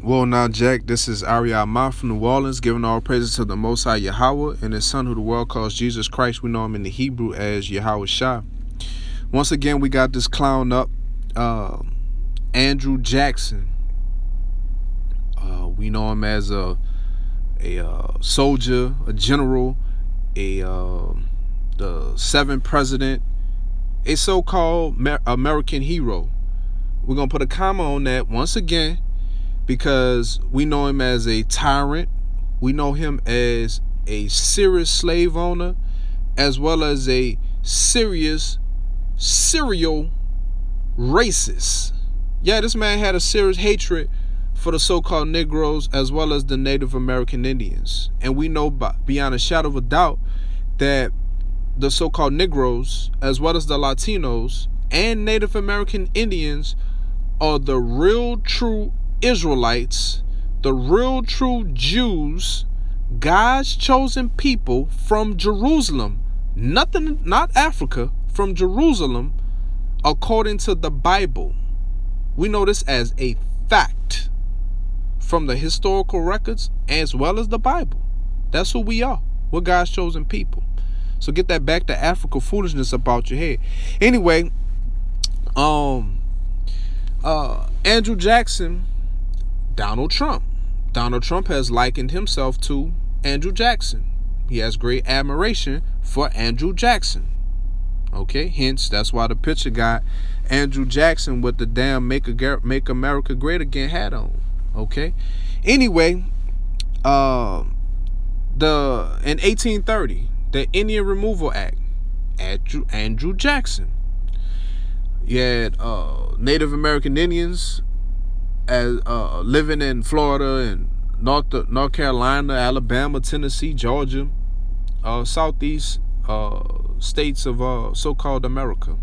Well, now, Jack, this is Ari Ahmad from New Orleans, giving all praises to the Most High Yahweh and His Son, who the world calls Jesus Christ. We know Him in the Hebrew as Yahweh Shah. Once again, we got this clown up, Andrew Jackson. We know him as a soldier, a general, the seventh president, a so-called American hero. We're going to put a comma on that once again, because we know him as a tyrant. We know him as a serious slave owner, as well as a serious serial racist. Yeah, this man had a serious hatred for the so-called Negroes as well as the Native American Indians. And we know beyond a shadow of a doubt that the so-called Negroes, as well as the Latinos and Native American Indians, are the real true Israelites, the real true Jews, God's chosen people from Jerusalem, not Africa, from Jerusalem, according to the Bible. We know this as a fact from the historical records as well as the Bible. That's who we are. We're God's chosen people. So get that back to Africa foolishness about your head. Anyway, Andrew Jackson, Donald Trump has likened himself to Andrew Jackson. He has great admiration for Andrew Jackson. Okay, hence that's why the picture got Andrew Jackson with the damn Make America Great Again hat on. Okay, anyway, in 1830, the Indian Removal Act, Andrew Jackson. You had Native American Indians as living in Florida and North Carolina, Alabama, Tennessee, Georgia, southeast states of so-called America,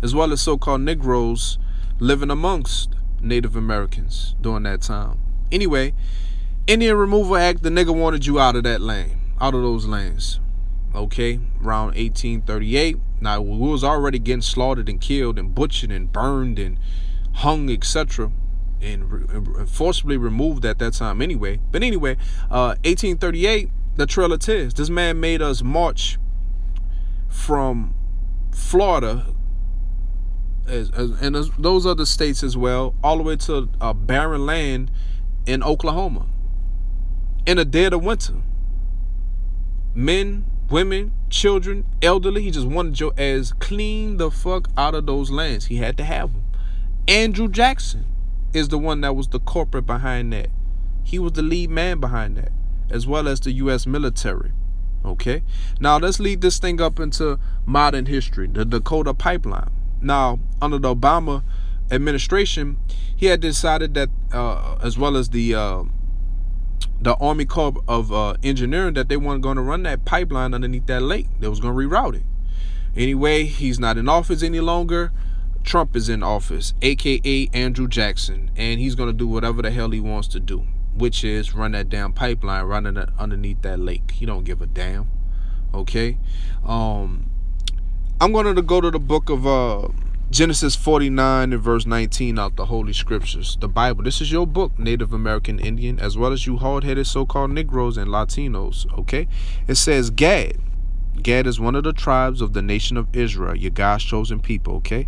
as well as so-called Negroes living amongst Native Americans during that time. Anyway, Indian Removal Act, the nigga wanted you out of that lane, out of those lanes. Okay, around 1838. Now, we was already getting slaughtered and killed and butchered and burned and hung, etc., and forcibly removed at that time anyway. But anyway, 1838, the Trail of Tears. This man made us march from Florida and those other states as well, all the way to barren land in Oklahoma in the dead of winter. Men, women, children, elderly. He just wanted your ass clean the fuck out of those lands. He had to have them. Andrew Jackson is the one that was the corporate behind that. He was the lead man behind that, as well as the U.S. military. Okay, now let's lead this thing up into modern history, the Dakota pipeline. Now, under the Obama administration, he had decided that, as well as the Army Corps of Engineering, that they weren't going to run that pipeline underneath that lake. They was going to reroute it. Anyway, he's not in office any longer. Trump is in office, aka Andrew Jackson, and he's going to do whatever the hell he wants to do, which is run that damn pipeline running underneath that lake. He don't give a damn. Okay, I'm going to go to the book of Genesis 49 and verse 19 out the Holy Scriptures, the Bible. This is your book, Native American Indian, as well as you hard-headed so-called Negroes and Latinos. Okay, it says Gad. Gad is one of the tribes of the nation of Israel, your God's chosen people. Okay,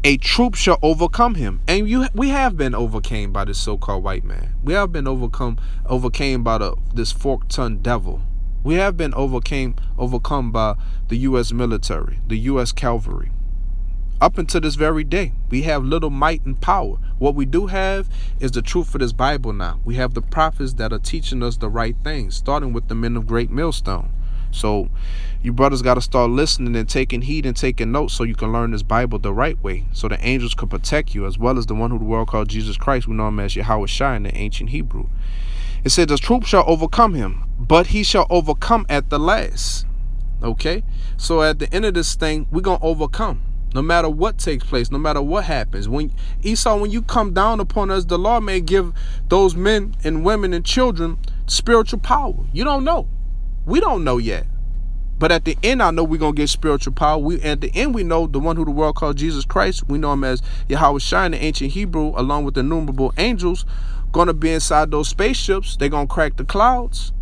a troop shall overcome him, and we have been overcame by this so-called white man. We have been overcome by this fork-tongued devil. We have been overcome by the U.S. military, the U.S. cavalry. Up until this very day, we have little might and power. What we do have is the truth of this Bible now. We have the prophets that are teaching us the right things, starting with the men of Great Millstone. So you brothers got to start listening and taking heed and taking notes so you can learn this Bible the right way, so the angels could protect you, as well as the one who the world called Jesus Christ. We know him as Yahweh Shah in the ancient Hebrew. It said the troop shall overcome him, but he shall overcome at the last. Okay, so at the end of this thing, we're going to overcome. No matter what takes place, no matter what happens. When Esau, when you come down upon us, the Lord may give those men and women and children spiritual power. You don't know. We don't know yet. But at the end, I know we're going to get spiritual power. At the end, we know the one who the world called Jesus Christ. We know him as Yahweh Shai in the ancient Hebrew, along with the innumerable angels, going to be inside those spaceships. They're going to crack the clouds.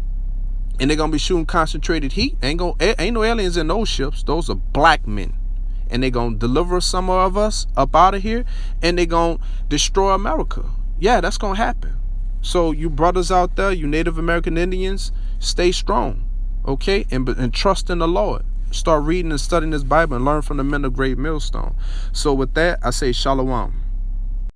And they're going to be shooting concentrated heat. Ain't no aliens in those ships. Those are black men. And they're going to deliver some of us up out of here. And they're going to destroy America. Yeah, that's going to happen. So you brothers out there, you Native American Indians, stay strong. Okay, and trust in the Lord. Start reading and studying this Bible and learn from the men of Great Millstone. So with that, I say shalom.